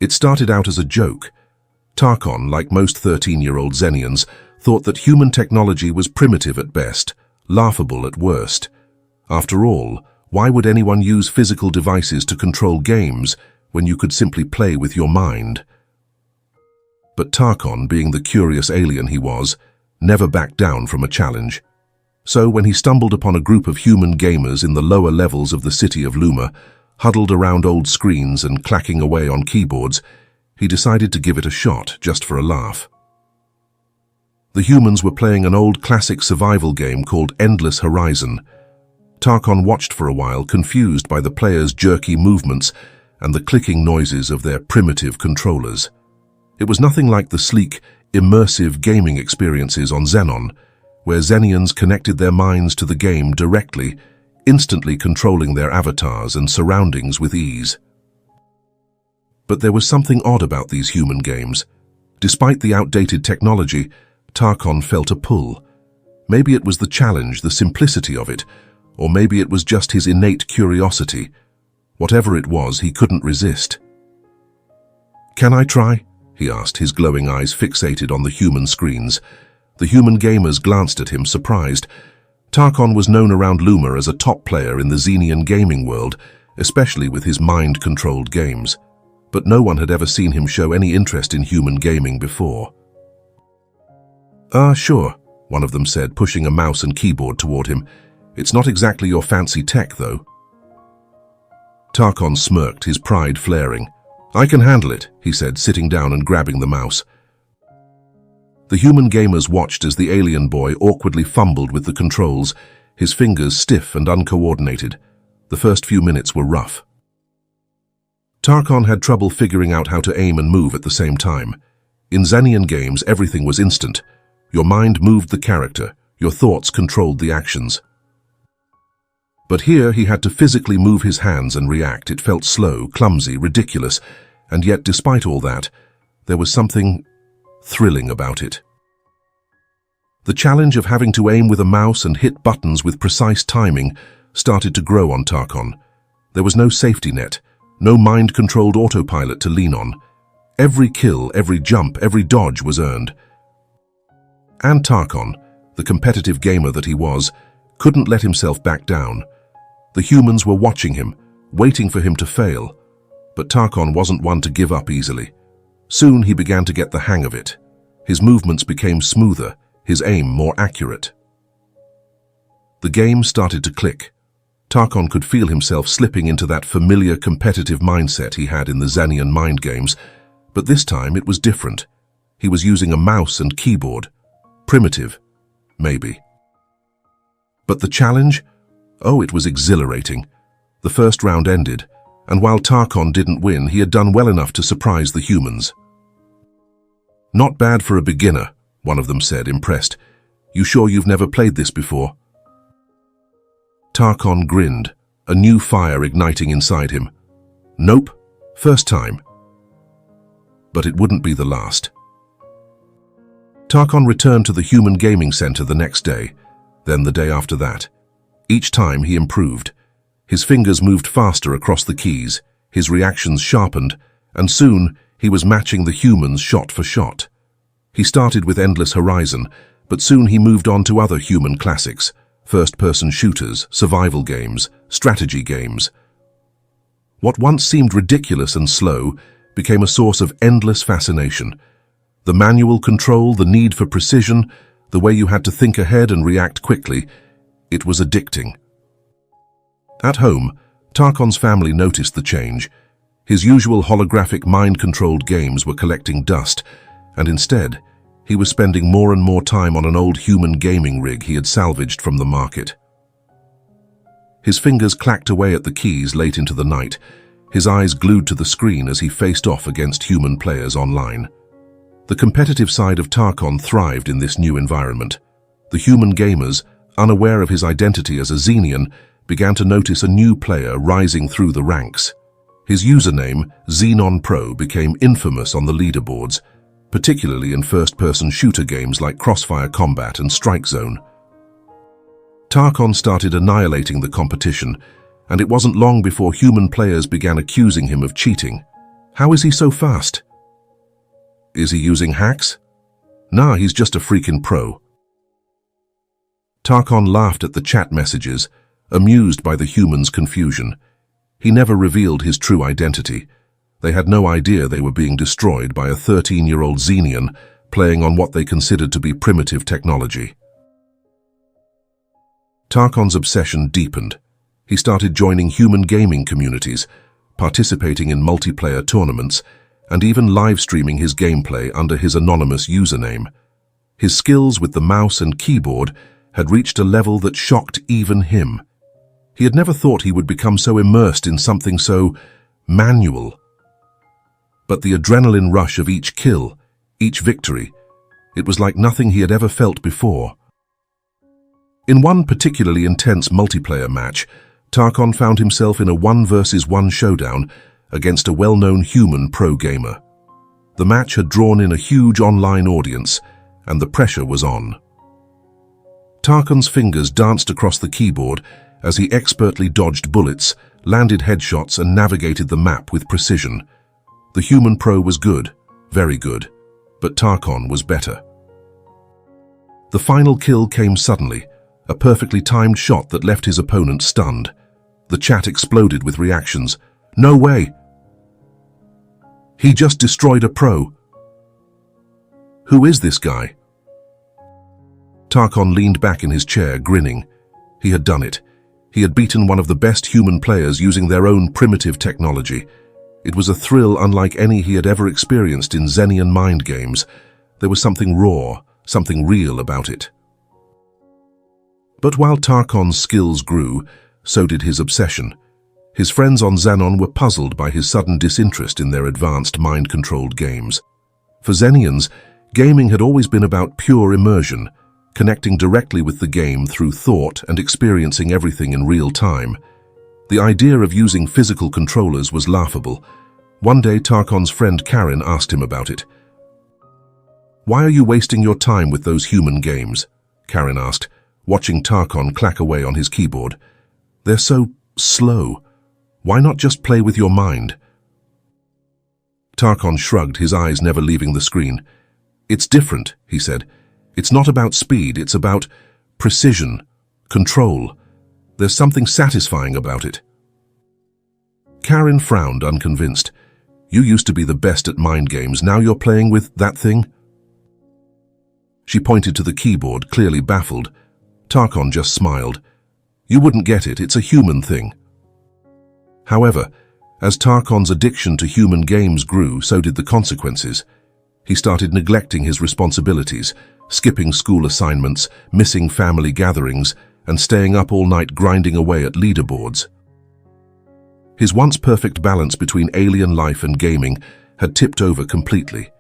It started out as a joke. Tarkon, like most 13-year-old Xenians, thought that human technology was primitive at best, laughable at worst. After all, why would anyone use physical devices to control games when you could simply play with your mind? But Tarkon, being the curious alien he was, never backed down from a challenge. So when he stumbled upon a group of human gamers in the lower levels of the city of Luma, huddled around old screens and clacking away on keyboards, he decided to give it a shot, just for a laugh. The humans were playing an old classic survival game called Endless Horizon. Tarkon watched for a while, confused by the players' jerky movements and the clicking noises of their primitive controllers. It was nothing like the sleek, immersive gaming experiences on Xenon, where Xenians connected their minds to the game directly, instantly controlling their avatars and surroundings with ease. But there was something odd about these human games. Despite the outdated technology, Tarkon felt a pull. Maybe it was the challenge, the simplicity of it, or maybe it was just his innate curiosity. Whatever it was, he couldn't resist. "Can I try?" he asked, his glowing eyes fixated on the human screens. The human gamers glanced at him, surprised. Tarkon was known around Luma as a top player in the Xenian gaming world, especially with his mind-controlled games. But no one had ever seen him show any interest in human gaming before. Sure," one of them said, pushing a mouse and keyboard toward him. "It's not exactly your fancy tech, though." Tarkon smirked, his pride flaring. "I can handle it," he said, sitting down and grabbing the mouse. The human gamers watched as the alien boy awkwardly fumbled with the controls, his fingers stiff and uncoordinated. The first few minutes were rough. Tarkon had trouble figuring out how to aim and move at the same time. In Xenian games, everything was instant. Your mind moved the character, your thoughts controlled the actions. But here he had to physically move his hands and react. It felt slow, clumsy, ridiculous, and yet despite all that, there was something thrilling about it. The challenge of having to aim with a mouse and hit buttons with precise timing started to grow on Tarkon. There was no safety net, no mind-controlled autopilot to lean on. Every kill, every jump, every dodge was earned. And Tarkon, the competitive gamer that he was, couldn't let himself back down. The humans were watching him, waiting for him to fail. But Tarkon wasn't one to give up easily. Soon he began to get the hang of it. His movements became smoother, his aim more accurate. The game started to click. Tarkon could feel himself slipping into that familiar competitive mindset he had in the Xenian mind games, but this time it was different. He was using a mouse and keyboard. Primitive, maybe. But the challenge? Oh, it was exhilarating. The first round ended, and while Tarkon didn't win, he had done well enough to surprise the humans. "Not bad for a beginner," one of them said, impressed. "You sure you've never played this before?" Tarkon grinned, a new fire igniting inside him. "Nope, first time." But it wouldn't be the last. Tarkon returned to the Human Gaming Center the next day, then the day after that. Each time he improved. His fingers moved faster across the keys, his reactions sharpened, and soon he was matching the humans shot for shot. He started with Endless Horizon, but soon he moved on to other human classics, first-person shooters, survival games, strategy games. What once seemed ridiculous and slow became a source of endless fascination. The manual control, the need for precision, the way you had to think ahead and react quickly, it was addicting. At home, Tarkon's family noticed the change. His usual holographic mind-controlled games were collecting dust, and instead, he was spending more and more time on an old human gaming rig he had salvaged from the market. His fingers clacked away at the keys late into the night, his eyes glued to the screen as he faced off against human players online. The competitive side of Tarkon thrived in this new environment. The human gamers, unaware of his identity as a Xenian, began to notice a new player rising through the ranks. His username, Xenon Pro, became infamous on the leaderboards, particularly in first-person shooter games like Crossfire Combat and Strike Zone. Tarkon started annihilating the competition, and it wasn't long before human players began accusing him of cheating. How is he so fast? Is he using hacks? Nah, he's just a freaking pro. Tarkon laughed at the chat messages, amused by the humans' confusion. He never revealed his true identity. They had no idea they were being destroyed by a 13-year-old Xenian playing on what they considered to be primitive technology. Tarkon's obsession deepened. He started joining human gaming communities, participating in multiplayer tournaments, and even live-streaming his gameplay under his anonymous username. His skills with the mouse and keyboard had reached a level that shocked even him. He had never thought he would become so immersed in something so manual. But the adrenaline rush of each kill, each victory, it was like nothing he had ever felt before. In one particularly intense multiplayer match, Tarkon found himself in a 1-versus-1 showdown against a well-known human pro gamer. The match had drawn in a huge online audience, and the pressure was on. Tarkon's fingers danced across the keyboard as he expertly dodged bullets, landed headshots, and navigated the map with precision. The human pro was good, very good, but Tarkon was better. The final kill came suddenly, a perfectly timed shot that left his opponent stunned. The chat exploded with reactions. No way! He just destroyed a pro. Who is this guy? Tarkon leaned back in his chair, grinning. He had done it. He had beaten one of the best human players using their own primitive technology. It was a thrill unlike any he had ever experienced in Xenian mind games. There was something raw, something real about it. But while Tarkon's skills grew, so did his obsession. His friends on Xenon were puzzled by his sudden disinterest in their advanced mind-controlled games. For Xenians, gaming had always been about pure immersion, connecting directly with the game through thought and experiencing everything in real time. The idea of using physical controllers was laughable. One day, Tarkon's friend Karen asked him about it. "Why are you wasting your time with those human games?" Karen asked, watching Tarkon clack away on his keyboard. "They're so slow. Why not just play with your mind?" Tarkon shrugged, his eyes never leaving the screen. "It's different," he said. "It's not about speed, it's about precision, control. There's something satisfying about it." Karen frowned, unconvinced. "You used to be the best at mind games, now you're playing with that thing?" She pointed to the keyboard, clearly baffled. Tarkon just smiled. "You wouldn't get it, it's a human thing." However, as Tarkon's addiction to human games grew, so did the consequences. He started neglecting his responsibilities, skipping school assignments, missing family gatherings, and staying up all night grinding away at leaderboards. His once perfect balance between alien life and gaming had tipped over completely.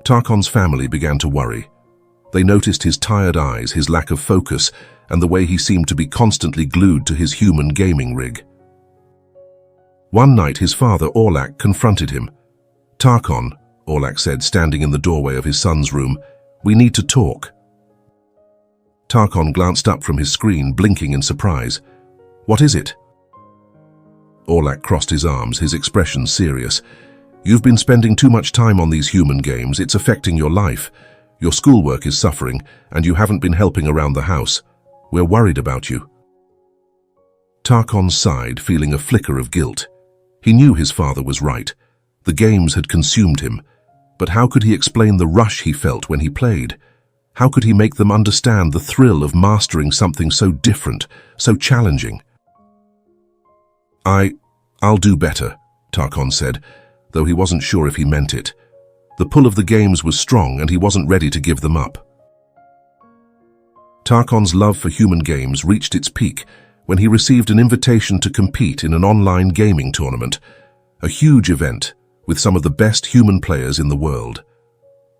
Tarkon's family began to worry. They noticed his tired eyes, his lack of focus, and the way he seemed to be constantly glued to his human gaming rig. One night, his father, Orlak, confronted him. "Tarkon," Orlak said, standing in the doorway of his son's room, "we need to talk." Tarkon glanced up from his screen, blinking in surprise. "What is it?" Orlak crossed his arms, his expression serious. "You've been spending too much time on these human games. It's affecting your life. Your schoolwork is suffering, and you haven't been helping around the house. We're worried about you." Tarkon sighed, feeling a flicker of guilt. He knew his father was right. The games had consumed him. But how could he explain the rush he felt when he played? How could he make them understand the thrill of mastering something so different, so challenging? I'll do better," Tarkon said, though he wasn't sure if he meant it. The pull of the games was strong, and he wasn't ready to give them up. Tarkon's love for human games reached its peak when he received an invitation to compete in an online gaming tournament, a huge event with some of the best human players in the world.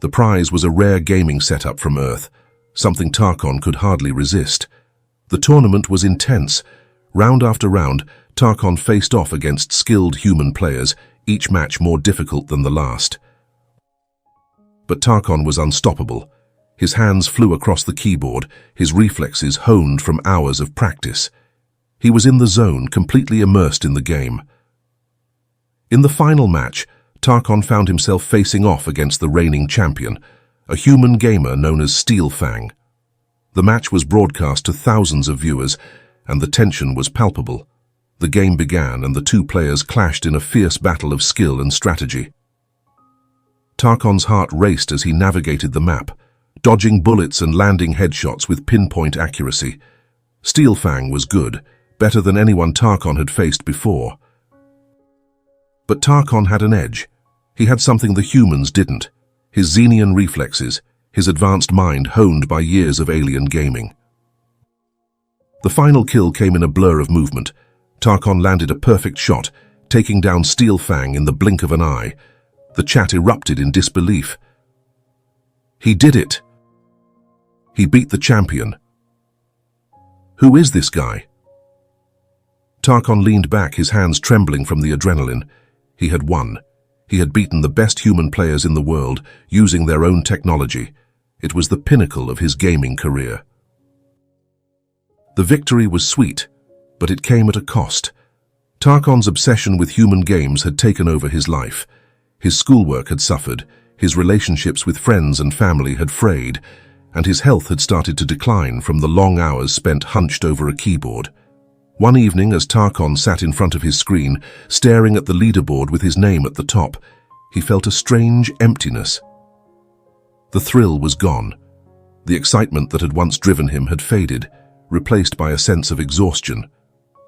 The prize was a rare gaming setup from Earth, something Tarkon could hardly resist. The tournament was intense. Round after round, Tarkon faced off against skilled human players, each match more difficult than the last. But Tarkon was unstoppable. His hands flew across the keyboard, his reflexes honed from hours of practice. He was in the zone, completely immersed in the game. In the final match, Tarkon found himself facing off against the reigning champion, a human gamer known as Steel Fang. The match was broadcast to thousands of viewers, and the tension was palpable. The game began, and the two players clashed in a fierce battle of skill and strategy. Tarkon's heart raced as he navigated the map, dodging bullets and landing headshots with pinpoint accuracy. Steel Fang was good, better than anyone Tarkon had faced before. But Tarkon had an edge. He had something the humans didn't: his Xenon reflexes, his advanced mind honed by years of alien gaming. The final kill came in a blur of movement. Tarkon landed a perfect shot, taking down Steel Fang in the blink of an eye. The chat erupted in disbelief. He did it! He beat the champion. Who is this guy? Tarkon leaned back, his hands trembling from the adrenaline. He had won. He had beaten the best human players in the world, using their own technology. It was the pinnacle of his gaming career. The victory was sweet, but it came at a cost. Tarkon's obsession with human games had taken over his life. His schoolwork had suffered, his relationships with friends and family had frayed, and his health had started to decline from the long hours spent hunched over a keyboard. One evening, as Tarkon sat in front of his screen, staring at the leaderboard with his name at the top, he felt a strange emptiness. The thrill was gone. The excitement that had once driven him had faded, replaced by a sense of exhaustion.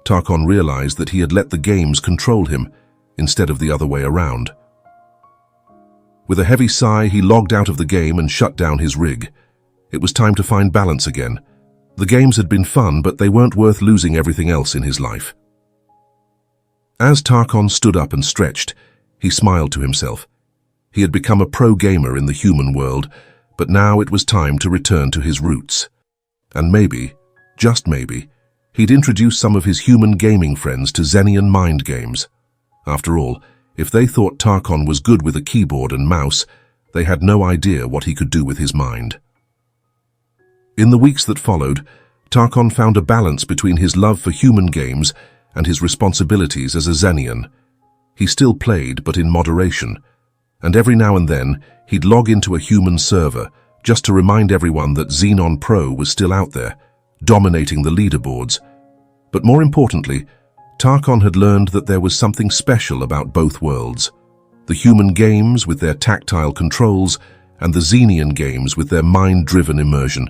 Tarkon realized that he had let the games control him, instead of the other way around. With a heavy sigh, he logged out of the game and shut down his rig. It was time to find balance again. The games had been fun, but they weren't worth losing everything else in his life. As Tarkon stood up and stretched, he smiled to himself. He had become a pro gamer in the human world, but now it was time to return to his roots. And maybe, just maybe, he'd introduce some of his human gaming friends to Xenon mind games. After all, if they thought Tarkon was good with a keyboard and mouse, they had no idea what he could do with his mind. In the weeks that followed, Tarkon found a balance between his love for human games and his responsibilities as a Xenon. He still played, but in moderation, and every now and then he'd log into a human server just to remind everyone that Xenon Pro was still out there, dominating the leaderboards. But more importantly, Tarkon had learned that there was something special about both worlds: the human games with their tactile controls and the Xenon games with their mind-driven immersion.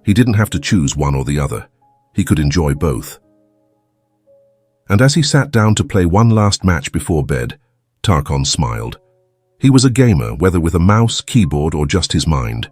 He didn't have to choose one or the other. He could enjoy both. And as he sat down to play one last match before bed, Tarkon smiled. He was a gamer, whether with a mouse, keyboard, or just his mind.